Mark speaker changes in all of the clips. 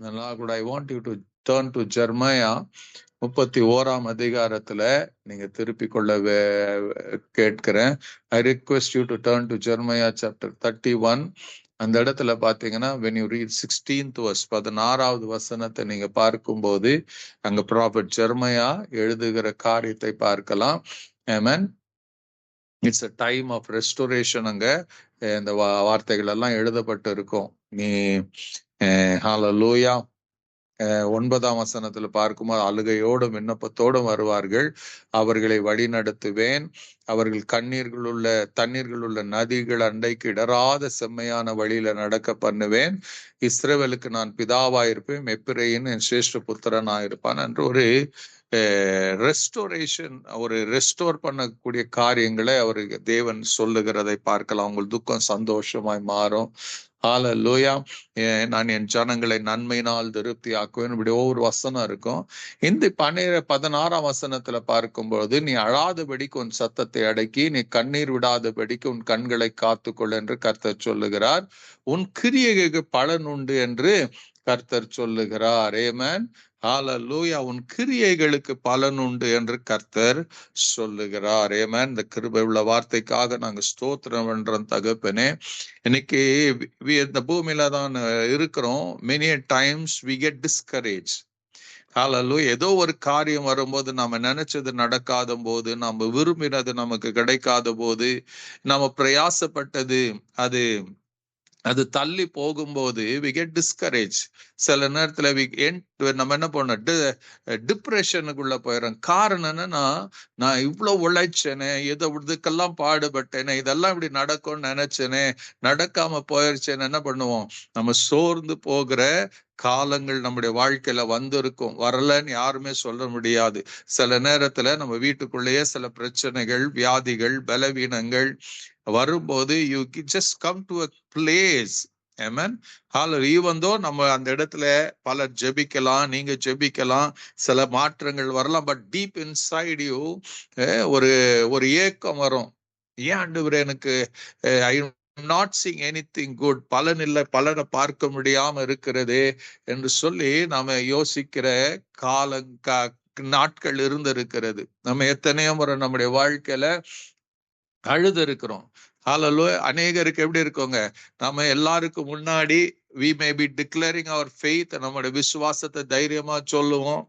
Speaker 1: நல்லா கூட I want you to turn to Jeremiah 31ஆம் அதிகாரத்துல நீங்க திருப்பி கொள்ள கேட்கிறேன். I request you to turn to Jeremiah chapter 31. அந்த இடத்துல பாத்தீங்கன்னா when you read 16th verse 16வது வசனத்தை நீங்க பார்க்கும்போது அங்க ப்ராஃபட் ஜெர்மயா எழுதுகிற காரியத்தை பார்க்கலாம். ஆமென். It's a time of restoration. அங்க இந்த வார்த்தைகள் எல்லாம் எழுதப்பட்டு இருக்கும். நீ ஹalleluya 9ஆம் வசனத்துல பார்க்கும்போது அழுகையோடும் விண்ணப்பத்தோடும் வருவார்கள், அவர்களை வழி நடத்துவேன், அவர்கள் தண்ணீர்கள் உள்ள நதிகள் அண்டைக்கு இடராத செம்மையான வழியில நடக்க பண்ணுவேன், இஸ்ரவேலுக்கு நான் பிதாவாயிருப்பேன், எப்பிரையின் என் சிரேஷ்ட புத்திரனாயிருப்பான் என்று ஒரு ரெஸ்டோரேஷன், ஒரு ரெஸ்டோர் பண்ணக்கூடிய காரியங்களை அவருக்கு தேவன் சொல்லுகிறதை பார்க்கலாம். உங்கள் துக்கம் சந்தோஷமாய் மாறும். ஹalleluya. நான் என் ஜனங்களை நன்மையினால் திருப்தி ஆக்குவேன். இப்படி ஒவ்வொரு வசனம் இருக்கும். இந்த 16ஆம் வசனத்துல பார்க்கும்போது நீ அழாதபடிக்கு உன் சத்தத்தை அடக்கி நீ கண்ணீர் விடாதபடிக்கு உன் கண்களை காத்துக்கொள் என்று கர்த்தர் சொல்லுகிறார். உன் கிரியைக்கு பலன் உண்டு என்று கர்த்தர் சொல்லுகிறார். ஆமென். ஹalleluya. உன் கிரியைகளுக்கு பலன் உண்டு என்று கர்த்தர் சொல்லுகிறார். ஆமென். இந்த கிருபை உள்ள வார்த்தைக்காக நாங்க ஸ்தோத்திரம் பண்றோம் தகப்பனே. இன்னைக்கு இந்த பூமியில தான் இருக்கிறோம். many times we get discouraged. ஹalleluya. ஏதோ ஒரு காரியம் வரும்போது நாம நினைச்சது நடக்காத போது, நாம விரும்பினது நமக்கு கிடைக்காத போது, நாம பிரயாசப்பட்டது அது தள்ளி போகும்போது we get discouraged. சில நேரத்துல நம்ம என்ன பண்ணோம், டிப்ரெஷனுக்குள்ள போயிடும். காரணம் என்னன்னா, நான் இவ்வளவு உழைச்சேனே, இதுக்கெல்லாம் பாடுபட்டேனே, இதெல்லாம் இப்படி நடக்கும்னு நினைச்சேனே, நடக்காம போயிருச்சேன்னு என்ன பண்ணுவோம், நம்ம சோர்ந்து போகிற காலங்கள் நம்முடைய வாழ்க்கையில வந்திருக்கும். வரலன்னு யாருமே சொல்ல முடியாது. சில நேரத்துல நம்ம வீட்டுக்குள்ளேயே சில பிரச்சனைகள், வியாதிகள், பலவீனங்கள் வரும்போது you just come to a place. Amen. Hallelujah. Even though நம்ம அந்த இடத்துல பலர் ஜெபிக்கலாம், நீங்க ஜெபிக்கலாம், சில மாற்றங்கள் வரலாம், பட் டீப் இன்சைட் யூ ஒரு ஏக்கம் வரும். ஏன் ஆண்டவரே எனக்கு I not seeing anything good, பலன் இல்லை, பலனை பார்க்க முடியாம இருக்கிறது என்று சொல்லி நாம யோசிக்கிற நாட்கள் இருந்திருக்கிறது. நம்ம எத்தனையோ முறை நம்முடைய வாழ்க்கையில அழுது இருக்கிறோம். ஹalleluya. அநேகருக்கு எப்படி இருக்கோங்க, நம்ம எல்லாருக்கும் முன்னாடி we may be declaring our faith, நம்முடைய விசுவாசத்தை தைரியமா சொல்லுவோம்,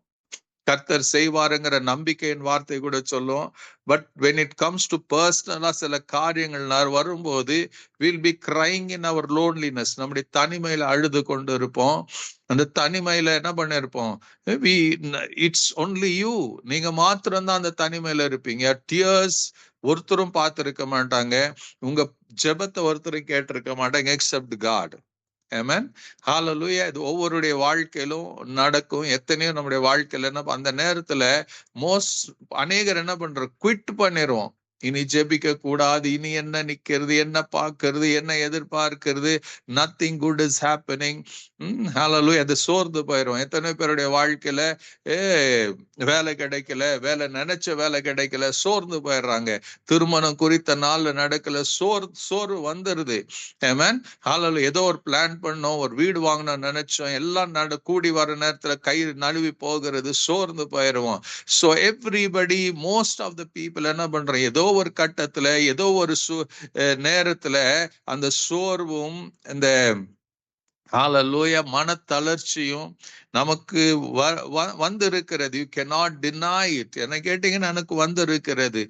Speaker 1: கர்த்தர் செய்வாருங்கிற நம்பிக்கையின் வார்த்தை கூட சொல்லுவோம். But when it comes to personal சில காரியங்கள் வரும்போது we'll be crying in our loneliness. நம்முடைய தனிமையில அழுது கொண்டு இருப்போம். அந்த தனிமையில என்ன பண்ணிருப்போம், இட்ஸ் ஒன்லி யூ, நீங்க மாத்திரம்தான் அந்த தனிமையில இருப்பீங்க. டியர்ஸ் ஒருத்தரும் பார்த்திருக்க மாட்டாங்க, உங்க ஜெபத்தை ஒருத்தரும் கேட்டிருக்க மாட்டாங்க எக்ஸப்ட் காட். ஆமென். ஹalleluya. இது ஒவ்வொருடைய வாழ்க்கையிலும் நடக்கும். எத்தனையோ நம்முடைய வாழ்க்கையில என்ன அந்த நேரத்துல அநேகர் என்ன பண்ற, குவிட் பண்ணிடுவோம். இனி ஜெபிக்க கூடாது, இனி என்ன நிக்கிறது, என்ன பார்க்கிறது, என்ன எதிர்பார்க்கிறது, நத்திங் குட் இஸ் ஹேப்பனிங். ஹalleluya. அது சோர்ந்து போயிடும். எத்தனை பேருடைய வாழ்க்கையில வேலை கிடைக்கல, நினைச்ச வேலை கிடைக்கல, சோர்ந்து போயிடுறாங்க. திருமணம் குறித்த நாள்ல நடக்கல, சோர்வு வந்துருது. ஆமென். ஹalleluya. ஏதோ ஒரு பிளான் பண்ணோம், ஒரு வீடு வாங்கணும் நினைச்சோம், எல்லாம் கூடி வர நேரத்துல கை நழுவி போகிறது, சோர்ந்து போயிடுவோம். So everybody, most of the people என்ன பண்றோம், ஏதோ ஒரு கட்டத்துல, ஏதோ ஒரு நேரத்துல அந்த சோர்வும் இந்த ஹalleluya மனத்தளர்ச்சியும் நமக்கு வந்து இருக்கிறது. You cannot deny it. என்ன கேட்டீங்கன்னா எனக்கு வந்து இருக்கிறது.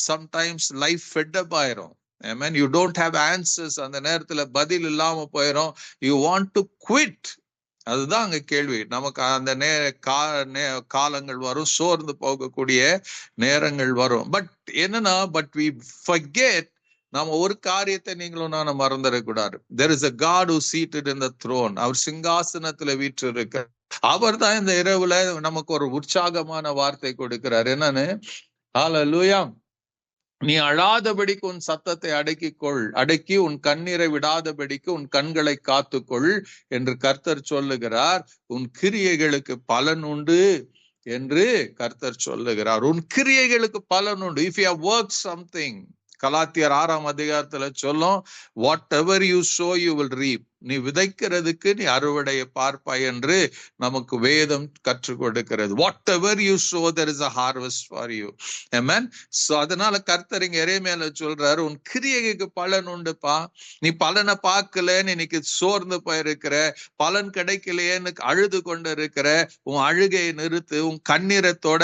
Speaker 1: sometimes life fed up ஆயிரும். Amen. You don't have answers. அந்த நேரத்துல பதில் இல்லாம போயிரும். You want to quit. அதுதான் அங்க கேள்வி. நமக்கு அந்த காலங்கள் வரும், சோர்ந்து போகக்கூடிய நேரங்கள் வரும். பட் என்னன்னா, பட் we forget, நாம ஒரு காரியத்தை நீங்களும் நானும் மறந்துடக்கூடாது. There is a God who seated in the throne. அவர் சிங்காசனத்துல வீற்றிருக்க. அவர் தான் இந்த இரவுல நமக்கு ஒரு உற்சாகமான வார்த்தை கொடுக்கிறார். என்னன்னு, ஹalleluya, நீ அழாதபடிக்கு உன் சத்தத்தை அடக்கி உன் கண்ணீரை விடாதபடிக்கு உன் கண்களை காத்துக்கொள் என்று கர்த்தர் சொல்லுகிறார். உன் கிரியைகளுக்கு பலன் உண்டு என்று கர்த்தர் சொல்லுகிறார். உன் கிரியைகளுக்கு பலன் உண்டு. If you have worked something, கலாத்தியர் 6ஆம் அதிகாரத்துல சொல்லும், what ever you so you will ரீப். நீ விதைக்கிறதுக்கு நீ அறுவடையை பார்ப்பாய் என்று நமக்கு வேதம் கற்றுக் கொடுக்கிறது. whatever you sow there is a harvest for you. amen. So அதனால கர்த்தர் இங்க எரேமியால சொல்றாரு, உன் கிரியைக்கு பலன் உண்டுப்பா. நீ பலனை பார்க்கலன்னு இன்னைக்கு சோர்ந்து போயிருக்கிற, பலன் கிடைக்கலையேன்னு அழுது கொண்டு இருக்கிற, உன் அழுகையை நிறுத்து, உன் கண்ணீரத்தோட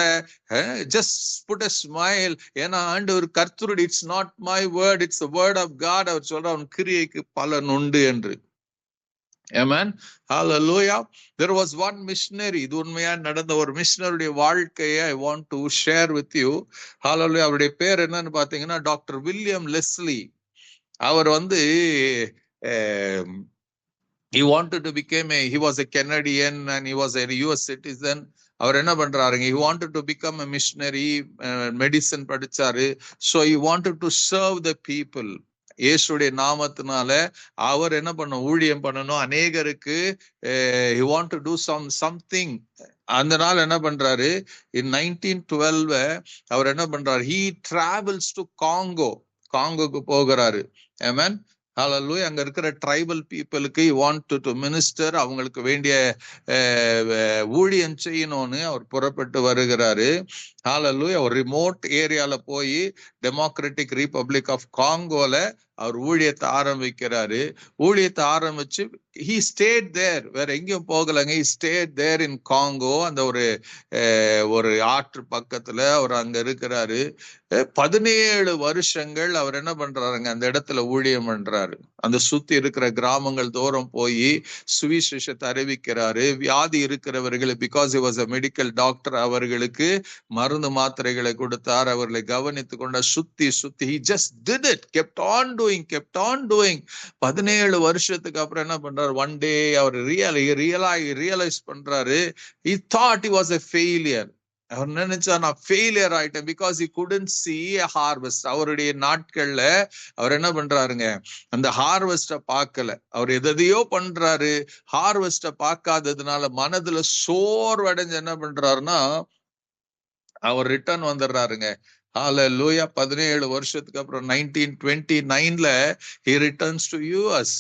Speaker 1: just put a smile. ஏன்னா ஆண்டவர் கர்த்தருடைய it's not my word, it's the word of God. அவர் சொல்ற உன் கிரியைக்கு பலன் உண்டு என்று. Amen. Hallelujah. There was one missionary. இது உண்மையா நடந்த ஒரு மிஷனருடைய வாழ்க்கையை I want to share with you. Hallelujah. அவருடைய பேர் என்னன்னு பாத்தீங்கன்னா டாக்டர் வில்லியம் லெஸ்லி. அவர் வந்து he wanted to become he was a Canadian and he was a US citizen. அவர் என்ன பண்றாருங்க, he wanted to become a missionary, medicine படிச்சாரு. So he wanted to serve the people. இயேசுடைய நாமத்தினால அவர் என்ன பண்ணணும், ஊழியம் பண்ணணும் அநேகருக்கு. he want to do something. அந்த நாள் என்ன பண்றாரு, in 1912 அவர் என்ன பண்றாரு, he travels to காங்கோக்கு போகிறாரு. amen. Hallelujah. அங்க இருக்கிற ட்ரைபல் பீப்புளுக்கு he wanted to minister, அவங்களுக்கு வேண்டிய ஊழியம் செய்யணும்னு அவர் புறப்பட்டு வருகிறாரு. Hallelujah. ஒரு ரிமோட் ஏரியால போய் டெமோக்ராட்டிக் ரிபப்ளிக் ஆஃப் காங்கோல அவர் ஊழியத்தை ஆரம்பிக்கிறாரு. ஊழியத்தை ஆரம்பிச்சு he stayed there, வேற எங்கேயும் போகலங்க. he stayed there in Congo. அந்த ஒரு ஆற்று பக்கத்துல அவர் அங்க இருக்கிறாரு. 17 வருஷங்கள் அவர் என்ன பண்றாருங்க, அந்த இடத்துல ஊழியம் பண்றாரு. அந்த சுத்தி இருக்கிற கிராமங்கள் தோறும் போய் சுவிசேஷத்தை அறிவிக்கிறாரு. வியாதி இருக்கிறவர்கள், because he was a medical doctor, அவர்களுக்கு மருந்து மாத்திரைகளை கொடுத்தார். அவர்களை கவனித்து கொண்ட சுத்தி he just did it, kept on doing. 17 வருஷத்துக்கு அப்புறம் என்ன பண்றாரு, ஒன் டே அவர் ரியலைஸ் பண்றாரு, he thought he was a failure. அவர் நினைச்சா நான் ஃபெயிலியர் ஆயிட்டேன், because he couldn't see a harvest. அவருடைய நாட்கள்ல அவர் என்ன பண்றாருங்க, அந்த ஹார்வெஸ்ட பார்க்கல. அவர் எதையோ பண்றாரு, ஹார்வெஸ்ட பார்க்காததுனால மனதுல சோர்வடைஞ்சு என்ன பண்றாருன்னா அவர் ரிட்டர்ன் வந்துடுறாருங்க. ஹalleluya. 17 வருஷத்துக்கு அப்புறம் 1929ல he returns to US.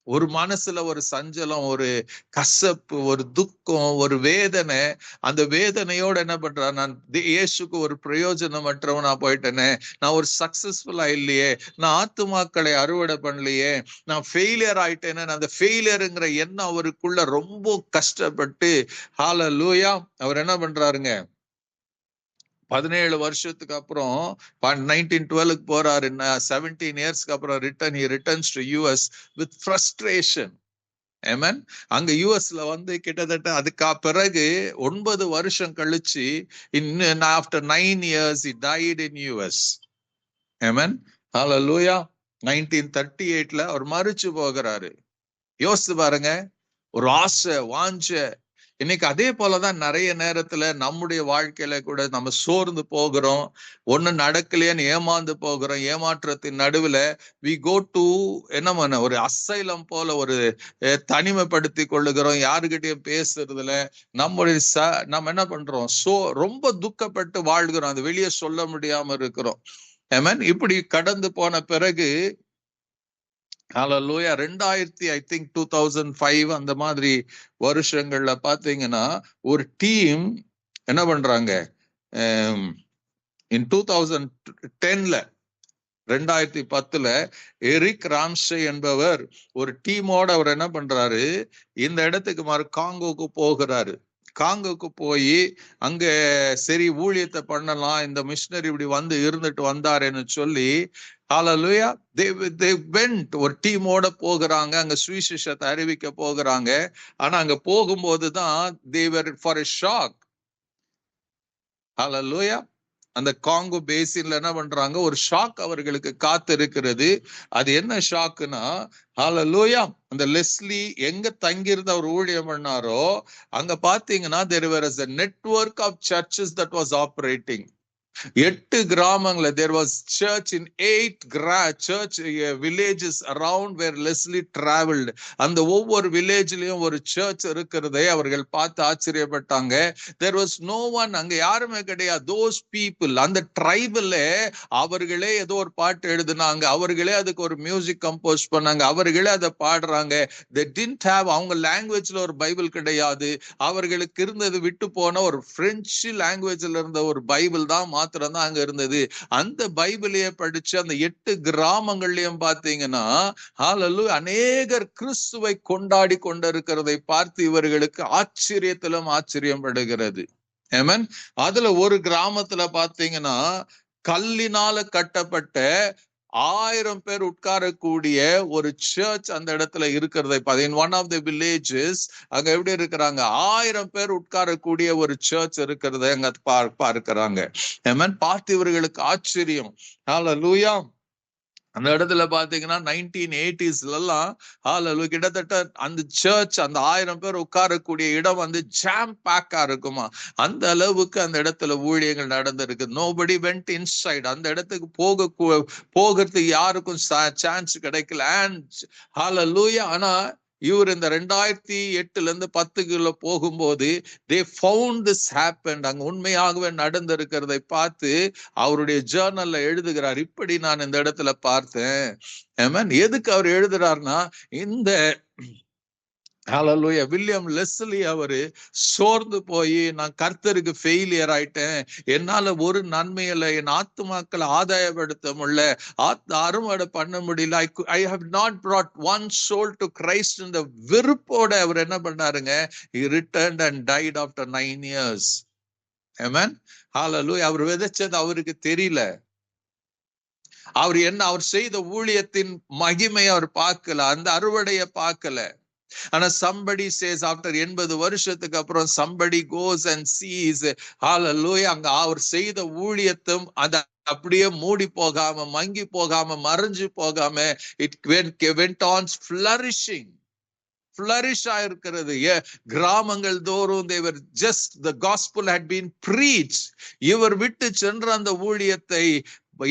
Speaker 1: ஒரு மனசுல ஒரு சஞ்சலம், ஒரு கசப்பு, ஒரு துக்கம், ஒரு வேதனை. அந்த வேதனையோட என்ன பண்றான், நான் இயேசுக்கு ஒரு பிரயோஜனமற்றவனா போயிட்டேனே, நான் ஒரு சக்சஸ்ஃபுல்லா இல்லையே, நான் ஆத்துமாக்களை அறுவடை பண்ணலையே, நான் ஃபெயிலியர் ஆயிட்டேனே. அந்த ஃபெயிலியருங்கிற எண்ணம் அவருக்குள்ள ரொம்ப கஷ்டப்பட்டு ஹalleluya அவர் என்ன பண்றாருங்க, 17 வருஷத்துக்கு அப்புறம் 1912க்கு போறாரு. 17 இயர்ஸ்க்கு அப்புறம் he returns to US with frustration. amen. அங்க யூஎஸ்ல வந்து கிட்டத்தட்ட அதுக்கு பிறகு 9 வருஷம் கழிச்சு after 9 years he died in US. amen. hallelujah. 1938ல அவர் மரிச்சு போகிறாரு. யோசிச்சு பாருங்க, ஒரு ஆசை வாஞ்சை. இன்னைக்கு அதே போலதான் நிறைய நேரத்துல நம்முடைய வாழ்க்கையில கூட நம்ம சோர்ந்து போகிறோம், ஒண்ணு நடக்கலையேன்னு ஏமாந்து போகிறோம். ஏமாற்றத்தின் நடுவுல we go to என்ன ஒரு அசைலம் போல ஒரு தனிமைப்படுத்தி கொள்ளுகிறோம், யாருகிட்டையும் பேசுறதுல நம்ம என்ன பண்றோம், ரொம்ப துக்கப்பட்டு வாழ்கிறோம், அது வெளியே சொல்ல முடியாம இருக்கிறோம். amen. இப்படி கடந்து போன பிறகு ஹalleluya 2005 அந்த மாதிரி வருஷங்கள்ல பாத்தீங்கன்னா ஒரு டீம் என்ன பண்றாங்க, in 2010ல எரிக் ராம்சே என்பவர் ஒரு டீமோட அவர் என்ன பண்றாரு, இந்த இடத்துக்கு காங்கோக்கு போகிறாரு. காங்கோக்கு போய் அங்க சரி ஊழியத்தை பண்ணலாம், இந்த மிஷனரி இப்படி வந்து இருந்துட்டு வந்தாருன்னு சொல்லி ஹalleluya they went, ஒரு டீமோட போகிறாங்க. அங்க சுவிசேஷத்தை அறிவிக்க போகிறாங்க. ஆனா அங்க போகும்போதுதான் they were for a shock. ஹalleluya. அந்த காங்கோ பேசின்ல என்ன பண்றாங்க, ஒரு ஷாக் அவர்களுக்கு காத்து இருக்கிறது. அது என்ன ஷாக்குன்னா ஹalleluya அந்த லெஸ்லி எங்க தங்கியிருந்த அவர் ஊழியம் பண்ணாரோ அங்க பாத்தீங்கன்னா there was a network of churches that was operating. 8 கிராமங்கள there was church in 8 church villages around where Leslie traveled. அந்த ஒவ்வொரு வில்லேஜ்லயும் ஒரு சர்ச் இருக்கிறதை அவர்கள் பார்த்து ஆச்சரியப்பட்டாங்க. there was no one, அங்க யாருமே கிடையாது. those people, அந்த ட்ரைபில் அவர்களே ஏதோ ஒரு பாட்டு எழுதுனாங்க, அவர்களே அதுக்கு ஒரு மியூசிக் கம்போஸ் பண்ணாங்க, அவர்களே அதை பாடுறாங்க. they didn't have, அவங்க லாங்குவேஜ்ல ஒரு பைபிள் கிடையாது. அவர்களுக்கு இருந்தது விட்டு போன ஒரு பிரெஞ்சு லாங்குவேஜ்ல இருந்த ஒரு பைபிள் தான் மாத்திரம் தான் அங்க இருந்தது. அந்த பைபிளையே படிச்சு அந்த 8 கிராமங்கள்லயும் பாத்தீங்கன்னா ஹல்லேலூயா அநேகர் கிறிஸ்துவை கொண்டாடி கொண்டிருக்கிறதை பார்த்து இவர்களுக்கு ஆச்சரியத்திலும் ஆச்சரியம் படுகிறது. ஆமென். அதுல ஒரு கிராமத்துல பாத்தீங்கன்னா கல்லினால கட்டப்பட்ட 1000 பேர் உட்காரக்கூடிய ஒரு சர்ச் அந்த இடத்துல இருக்கிறதை in one of the villages அங்க எப்படி இருக்கிறாங்க, 1000 பேர் உட்காரக்கூடிய ஒரு சர்ச் இருக்கிறதை அங்க பார்க்கிறாங்க. ஆமென். பார்த்து இவர்களுக்கு ஆச்சரியம். ஹல்லேலூயா. அந்த இடத்துல பாத்தீங்கன்னா 1980s எல்லாம் கிட்டத்தட்ட அந்த சர்ச் அந்த 1000 பேர் உட்காரக்கூடிய இடம் வந்து ஜாம் பேக்கா இருக்குமா, அந்த அளவுக்கு அந்த இடத்துல ஊழியங்கள் நடந்திருக்கு. nobody went inside, அந்த இடத்துக்கு போகிறதுக்கு யாருக்கும் சான்ஸ் கிடைக்கல. and hallelujah. ஆனா இவர் இந்த 2008 10 போகும்போது they found this happened, அங்க உண்மையாகவே நடந்திருக்கிறதை பார்த்து அவருடைய ஜர்னல்ல எழுதுகிறார். இப்படி நான் இந்த இடத்துல பார்த்தேன். ஆமென். எதுக்கு அவர் எழுதுறாருன்னா, இந்த ஹல்லேலூயா வில்லியம் லெஸ்லி அவரு சோர்ந்து போய் நான் கர்த்தருக்கு ஃபெயிலியர் ஆயிட்டேன், என்னால ஒரு நன்மையில என் ஆத்துமாக்களை ஆதாயப்படுத்த முடியல, அறுவடை பண்ண முடியல, I have not brought one soul to Christ. இந்த வெறுப்போட அவர் என்ன பண்ணாருங்க, he returned and died after 9 years. ஆமென். ஹல்லேலூயா. அவர் விதைச்சது அவருக்கு தெரியல. அவர் செய்த ஊழியத்தின் மகிமை அவர் பார்க்கல, அந்த அறுவடையை பார்க்கல. ஆனா somebody says after 80 வருஷத்துக்கு அப்புறம் somebody goes and sees hallelujah அங்க அவர் செய்த ஊழியத்தும் அத அப்படியே மூடி போகாம மங்கி போகாம மறைஞ்சு போகாம it went on flourishing. flourish ஆயிருக்கிறது. கிராமங்கள் தோறும் they were just the gospel had been preached. இவர் விட்டு சென்ற அந்த ஊழியத்தை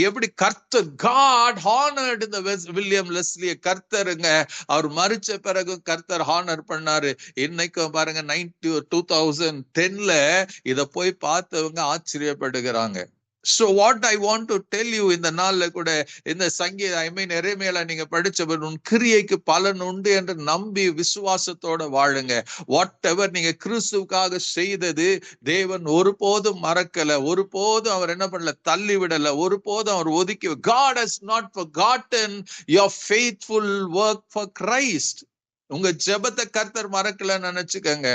Speaker 1: எப்படி கர்த்தர் God honored இந்த வில்லியம் லெஸ்லியை. கர்த்தருங்க அவர் மரிச்ச பிறகு கர்த்தர் ஹானர் பண்ணாரு. இன்னைக்கும் பாருங்க 2010 இத போய் பார்த்தவங்க ஆச்சரியப்படுகிறாங்க. So what I want to tell you இந்த நாள்ல கூட இந்த சங்கீத எரேமியால நீங்க படிச்சவர் உன் கிரியைக்கு பலன் உண்டு என்று நம்பி விசுவாசத்தோட வாழுங்க. வாட் எவர் நீங்க கிறிஸ்துவுக்காக செய்தது தேவன் ஒருபோதும் மறக்கல, ஒருபோதும் அவர் என்ன பண்ணல, தள்ளி விடல, ஒருபோதும் அவர் ஒதுக்கி. God has not forgotten your faithful work for Christ. உங்க ஜெபத்தை கர்த்தர் மறக்கலன்னு நினைச்சுக்கங்க.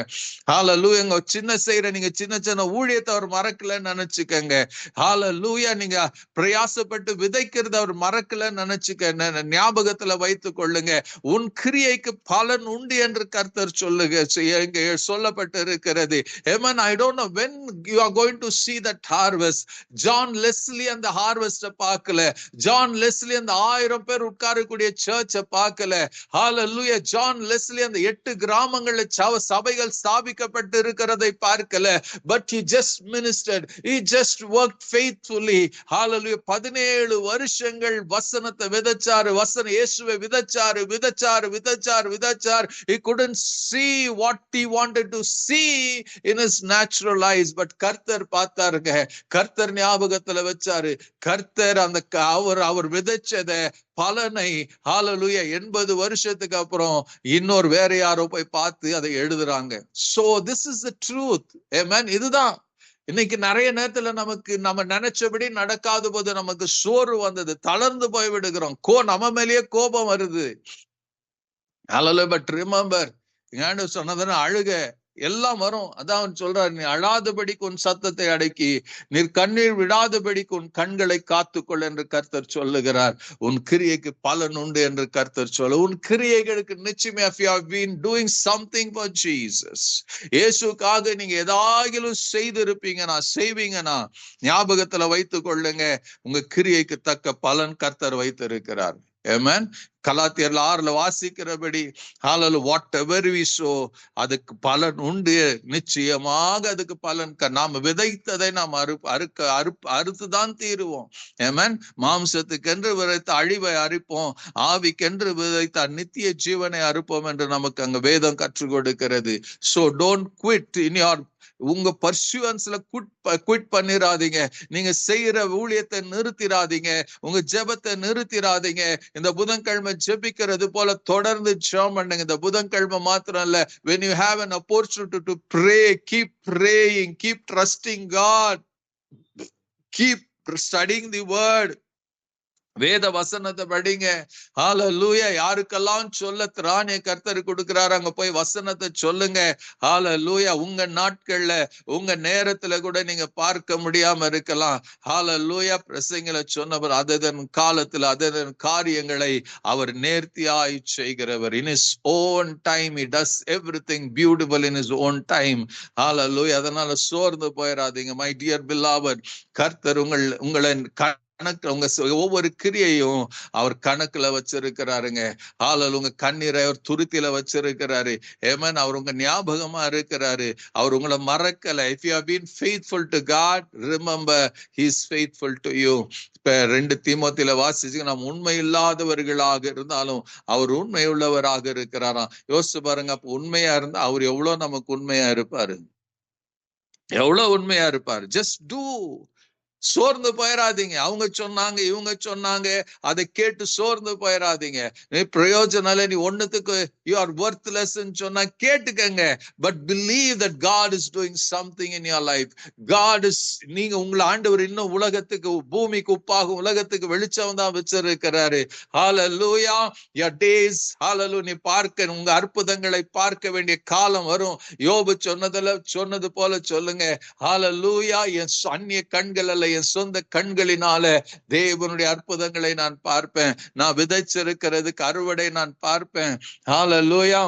Speaker 1: ஹல்லேலூயா. சின்ன செய்யற நீங்க சின்ன சின்ன ஊழியத்தை அவர் மறக்கலன்னு நினைச்சுக்கங்க. ஹல்லேலூயா. நீங்க பிரயாசப்பட்டு விதைக்கிறது அவர் மறக்கலன்னு நினைச்சுக்க ஞாபகத்துல வைத்துக் கொள்ளுங்க. உன் கிரியைக்கு பலன் உண்டு என்று கர்த்தர் சொல்லப்பட்டு இருக்கிறது. Amen. I don't know when you are going to see that harvest. John Leslie அந்த ஹார்வெஸ்ட பார்க்கல. John Leslie அந்த 1000 பேர் உட்காரக்கூடிய சர்ச்சை பார்க்கல. ஹல்லேலூயா. John Leslie அந்த 8 கிராமங்கள்ல சபைகள் ஸ்தாபிக்கப்பட்டு இருக்கிறதை பார்க்கல. But he just ministered, he just worked faithfully. Hallelujah. 17 வருஷங்கள் வசனத்தை விதைச்சாரு, இயேசுவை விதைச்சாரு. He couldn't see what he wanted to see in his natural eyes, but கர்த்தர் பார்த்தாருங்க. கர்த்தர் ஞாபகத்துல வச்சாரு. கர்த்தர் அந்த அவர் விதைச்சத பலனை ஹல்லேலூயா 80 வருஷத்துக்கு அப்புறம் இன்னொரு வேற யாரோ போய் பார்த்து அதை எழுதுறாங்க. So this is the truth. Amen. இதுதான் இன்னைக்கு நிறைய நேரத்துல நம்ம நினைச்சபடி நடக்காத போது நமக்கு சோர்வு வந்தது, தளர்ந்து போய் விடுகிறோம், நம்ம மேலேயே கோபம் வருது. Hallelujah. But remember, சொன்னதுன்னா அழுக எல்லாம் வரும். அதான் சொல்றாரு, நீ அழாதபடிக்கு உன் சத்தத்தை அடக்கி நீர் கண்ணீர் விடாதபடிக்கு உன் கண்களை காத்துக்கொள் என்று கர்த்தர் சொல்லுகிறார். உன் கிரியைக்கு பலன் உண்டு என்று கர்த்தர் சொல்ல. உன் கிரியைகளுக்கு நிச்சயமே if you have been doing something for Jesus, இயேசுக்காக நீங்க ஏதாகிலும் செய்வீங்கன்னா ஞாபகத்துல வைத்துக் கொள்ளுங்க, உங்க கிரியைக்கு தக்க பலன் கர்த்தர் வைத்திருக்கிறார். Amen. கலாத்தியர்ல 6 வாசிக்கிறபடி hallelujah whatever we sow அதுக்கு பலன் உண்டு, நிச்சயமாக அதுக்கு பலன். நாம விதைத்ததை நாம் அறுத்துதான் தீருவோம். ஆமென். மாம்சத்துக்கென்று விதைத்த அழிவை அறுப்போம், ஆவிக்கென்று விதைத்த நித்திய ஜீவனை அறுப்போம் என்று நமக்கு அங்க வேதம் கற்றுக் கொடுக்கிறது. So don't quit in your உங்க பர்சுவன்ஸ்ல குவிட் பண்ணிராதீங்க. நீங்க செய்யற ஊழியத்தை நிறுத்திராதீங்க, உங்க ஜெபத்தை நிறுத்திராதீங்க. இந்த புதன்கிழமை ஜெபிக்கிறது போல தொடர்ந்து ஜெபம் பண்ணுங்க. இந்த புதன்கிழமை மாத்திரம் இல்ல, when you have an opportunity to pray, keep praying, keep trusting God, keep studying the word. வேத வசனத்தை படிங்க. ஹalleluya. யாருக்கெல்லாம் சொல்ல திராணிய கர்த்தர் கொடுக்கிறாரு, அங்க போய் வசனத்தை சொல்லுங்க. ஹalleluya. உங்க நாட்கள்ல உங்க நேரத்துல கூட நீங்க பார்க்க முடியாம இருக்கலாம். ஹalleluya. பிரசங்கில சொன்னவர் அதன் காலத்துல அதன் காரியங்களை அவர் நேர்த்தியாய் செய்கிறவர். in his own time he does everything beautiful in his own time. ஹalleluya. அதனால சோர்ந்து போயிடாதீங்க. my dear beloved, கர்த்தர் உங்களை கணக்கு உங்க ஒவ்வொரு கிரியையும் அவர் கணக்குல வச்சிருக்கிறாருங்க. ஹalleluya. உங்க கண்ணீரை அவர் துருத்தில வச்சிருக்கிறாரு. ஆமென். அவர் உங்க ஞாபகமா இருக்கிறாரு. அவர் உங்களை மறக்கல. if you have been faithful to God, remember he is faithful to you. 2 தீமோத்தேயுல வாசிச்சு, நாம் உண்மை இல்லாதவர்களாக இருந்தாலும் அவர் உண்மை உள்ளவராக இருக்கிறாராம். யோசிச்சு பாருங்க. அப்ப உண்மையா இருந்தா அவர் எவ்வளவு நமக்கு உண்மையா இருப்பாரு, எவ்வளவு உண்மையா இருப்பாரு. just do. சோர்ந்து போயிடாதீங்க. அவங்க சொன்னாங்க இவங்க சொன்னாங்க அதை கேட்டு சோர்ந்து போயிடாதீங்க. பிரயோஜனம் இல்ல, நீ ஒண்ணுத்துக்கு you are worthless சொன்னா கேட்டுக்கங்க. But believe that God is doing something in your life. God is, நீங்க உங்களை ஆண்டவர் இன்னும் உலகத்துக்கு, பூமிக்கு உப்பாகும், உலகத்துக்கு வெளிச்சம் தான் வச்சிருக்கிறாரு. ஹalleluya. your days, ஹalleluya, நீ பார்க்க, உங்க அற்புதங்களை பார்க்க வேண்டிய காலம் வரும். யோபு சொன்னது போல சொல்லுங்க. ஹalleluya. என் அந்நிய கண்கள் அல்ல, என் சொந்த கண்களினால தேவனுடைய அற்புதங்களை நான் பார்ப்பேன். நான் விதைச்சிருக்கிறதுக்கு அறுவடை நான் பார்ப்பேன். ஹalleluya.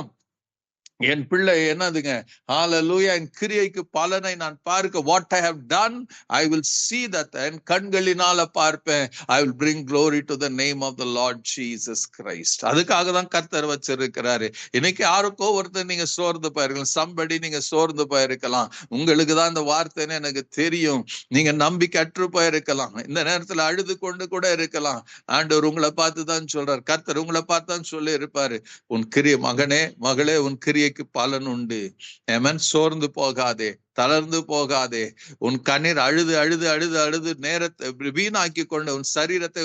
Speaker 1: என் பிள்ளை என்னதுங்க, ஹalleluya, என் கிரியைக்கு பலனை நான் பார்க்க, what I have done I will see that, என் கண்களினால பார்ப்பேன். I will bring glory to the name of the Lord Jesus Christ. அதுக்காக தான் கர்த்தர் வச்சிருக்கிறாரு. இன்னைக்கு யாருக்கோ ஒருத்தர் நீங்க சோர்ந்து போயிருக்கலாம், சம்படி நீங்க சோர்ந்து போயிருக்கலாம். உங்களுக்கு தான் இந்த வார்த்தைன்னு எனக்கு தெரியும். நீங்க நம்பிக்கை அற்று போயிருக்கலாம். இந்த நேரத்துல அழுது கொண்டு கூட இருக்கலாம். ஆண்டவர் உங்களை பார்த்து தான் சொல்றாரு, கர்த்தர் உங்களை பார்த்து தான் சொல்லி இருப்பாரு, உன் கிரிய மகனே மகளே, உன் கிரிய பலன் உண்டு. ஆமென். சோர்ந்து போகாதே, தளர்ந்து போகாதே. உன் கண்ணீர் அழுது அழுது அழுது அழுது நேரத்தை வீணாக்கி கொண்டு உன் சரீரத்தை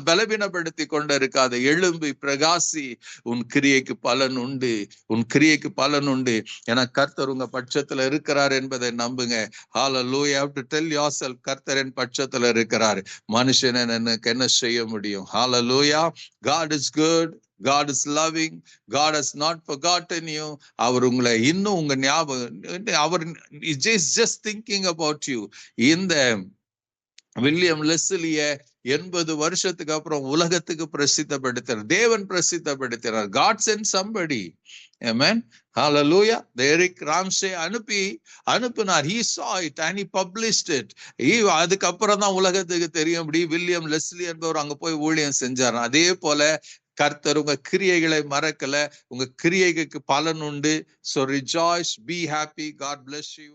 Speaker 1: பலவீனப்படுத்தி கொண்டு இருக்காது. எழும்பி பிரகாசி. உன் கிரியைக்கு பலன் உண்டு, உன் கிரியைக்கு பலன் உண்டு. என கர்த்தர் உங்க பட்சத்துல இருக்கிறார் என்பதை நம்புங்க. ஹalleluya. you have to tell yourself, கர்த்தரின் பட்சத்துல இருக்கிறார். மனுஷன் எனக்கு என்ன செய்ய முடியும்? ஹalleluya. God is good, God is loving, God has not forgotten you. அவர் உங்களை இன்னும் உங்க ஞாபகம், அவர் just thinking about you. இந்த வில்லியம் லெஸ்லிய 80 வருஷத்துக்கு அப்புறம் உலகத்துக்கு பிரசித்தப்படுத்தினார், தேவன் பிரசித்தப்படுத்தினார். God sent somebody. Amen. Hallelujah. Eric Ramsey அனுப்பினார். He saw it and he published it. அதுக்கப்புறம் தான் உலகத்துக்கு தெரியும் வில்லியம் லெஸ்லி என்பவர் அங்க போய் ஊழியம் செஞ்சார். அதே போல கர்த்தர் உங்க கிரியைகளை மறக்கல, உங்க கிரியைக்கு பலன் உண்டு. So rejoice, be happy. God bless you.